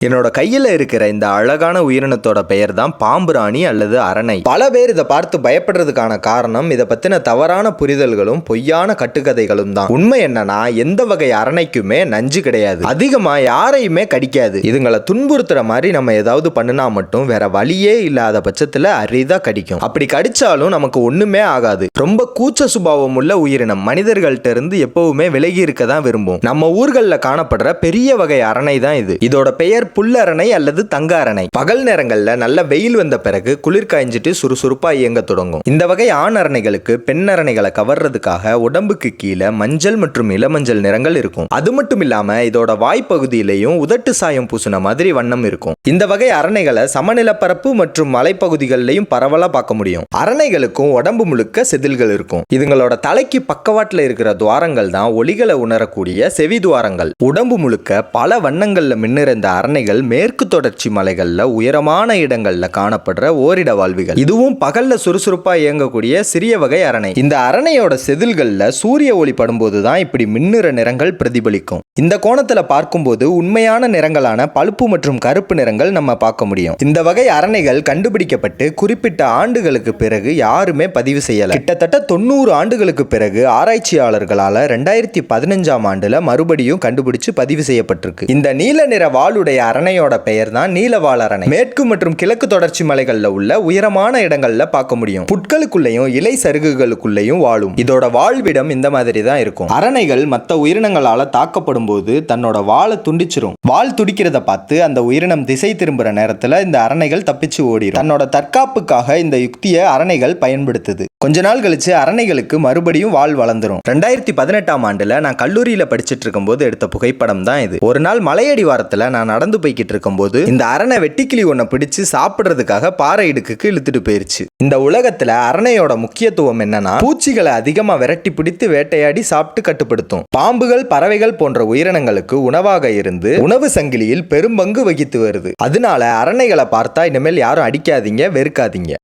என்னோட கையில இருக்கிற இந்த அழகான உயிரினத்தோட பெயர் தான் பாம்புராணி அல்லது அரணை. பல பேர் இதை பார்த்து பயப்படுறதுக்கான காரணம் இதை பத்தின தவறான புரிதல்களும் பொய்யான கட்டுக்கதைகளும் தான். உண்மை என்னன்னா, எந்த வகை அரணைக்குமே நஞ்சு கிடையாது, அதிகமா யாரையுமே கடிக்காது. இதுங்களை துன்புறுத்துற மாதிரி நம்ம ஏதாவது பண்ணினா மட்டும் வேற வழியே இல்லாத பட்சத்துல அரிதா கடிக்கும். அப்படி கடிச்சாலும் நமக்கு ஒண்ணுமே ஆகாது. ரொம்ப கூச்ச சுபாவம் உள்ள உயிரினம். மனிதர்கள்ட்ட இருந்து எப்பவுமே விலகி இருக்க தான் விரும்பும். நம்ம ஊர்கள்ல காணப்படுற பெரிய வகை அரணை தான் இது. இதோட பெயர் புல்லரணை அல்லது தங்க அரணை. பகல் நேரங்கள்ல நல்ல வெயில் வந்த பிறகு குளிர் காய்ஞ்சிட்டு சுறுசுறுப்பா இயங்க தொடங்கும். இந்த வகை ஆண் அரணைகளுக்கு பெண் அரணைகளை கவர்றதுக்காக உடம்புக்கு கீழே மஞ்சள் மற்றும் இளமஞ்சள் நிறங்கள் இருக்கும். அது மட்டும் இல்லாம இதோட வாய்ப்பகுதியிலையும் உதட்டு சாயம் பூசின மாதிரி வண்ணம் இருக்கும். இந்த வகை அரணைகளை சமநிலப்பரப்பு மற்றும் மலைப்பகுதிகளிலையும் பரவலா பார்க்க முடியும். அரணைகளுக்கும் உடம்பு முழுக்க செதில்கள் இருக்கும். இதுங்களோட தலைக்கு பக்கவாட்டுல இருக்கிற துவாரங்கள் தான் ஒலிகளை உணரக்கூடிய செவி துவாரங்கள். உடம்பு முழுக்க பல வண்ணங்கள்ல மின்னுற இந்த அரணை மேற்கு தொடர்ச்சி மலைகள்ல உயரமான இடங்கள்ல காணப்படுற ஓரிட வாழ்விகள். இதுவும் பகல்ல சுறுசுறுப்பா இயங்கக்கூடிய சிறிய வகை அரணை. இந்த அரணையோட செதில்கள்ல சூரிய ஒளி படும்போதுதான் இப்படி மின்னுற நிறங்கள் பிரதிபலிக்கும். இந்த கோணத்துல பார்க்கும்போது உண்மையான நிறங்களான பழுப்பு மற்றும் கருப்பு நிறங்கள் நம்ம பார்க்க முடியும். இந்த வகை அரணைகள் கண்டுபிடிக்கப்பட்டு குறிப்பிட்ட ஆண்டுகளுக்கு பிறகு யாருமே பதிவு செய்யல. கிட்டத்தட்ட 90 ஆண்டுகளுக்கு பிறகு ஆராய்ச்சியாளர்களால 2015ஆம் ஆண்டுல மறுபடியும் கண்டுபிடிச்சு பதிவு செய்யப்பட்டிருக்கு. இந்த நீல நிற வாளுடைய அரணையோட பெயர் தான் நீலவாள் அரணை. மேற்கு மற்றும் கிழக்கு தொடர்ச்சி மலைகள்ல உள்ள உயரமான இடங்கள்ல பார்க்க முடியும். புட்களுக்குள்ளேயும் இலை சருகுகளுக்குள்ளேயும் வாழும். இதோட வாழ்விடம் இந்த மாதிரி தான் இருக்கும். அரணைகள் மற்ற உயிரினங்களால தாக்கப்படும் போது தன்னோட வாளை துண்டிச்சிரும். வாள் துடிக்கிறத பார்த்து அந்த உயிரினம் திசை திரும்புற நேரத்துல இந்த அரணைகள் தப்பிச்சு ஓடிடும். தன்னோட தற்காப்புக்காக இந்த யுக்தியை அரணைகள் பயன்படுத்துது. கொஞ்ச நாள் கழிச்சு அரணைகளுக்கு மறுபடியும் வாள் வளர்ந்துரும். 2018ஆம் ஆண்டுல நான் கல்லூரியில படிச்சுட்டு இருக்கும் போது எடுத்த புகைப்படம் தான் இது. ஒரு நாள் மலையடி வாரத்துல நான் நடந்து போய்கிட்டு இருக்கும் போது இந்த அரணை வெட்டிக்கிளி ஒன்ன பிடிச்சு சாப்பிடுறதுக்காக பாறை இடுக்குக்கு இழுத்துட்டு போயிருச்சு. இந்த உலகத்துல அரணையோட முக்கியத்துவம் என்னன்னா, பூச்சிகளை அதிகமா விரட்டி பிடித்து வேட்டையாடி சாப்பிட்டு கட்டுப்படுத்தும். பாம்புகள், பறவைகள் போன்ற உயிரினங்களுக்கு உணவாக இருந்து உணவு சங்கிலியில் பெரும்பங்கு வகித்து வருது. அதனால அரணைகளை பார்த்தா இனிமேல் யாரும் அடிக்காதீங்க, வெறுக்காதீங்க.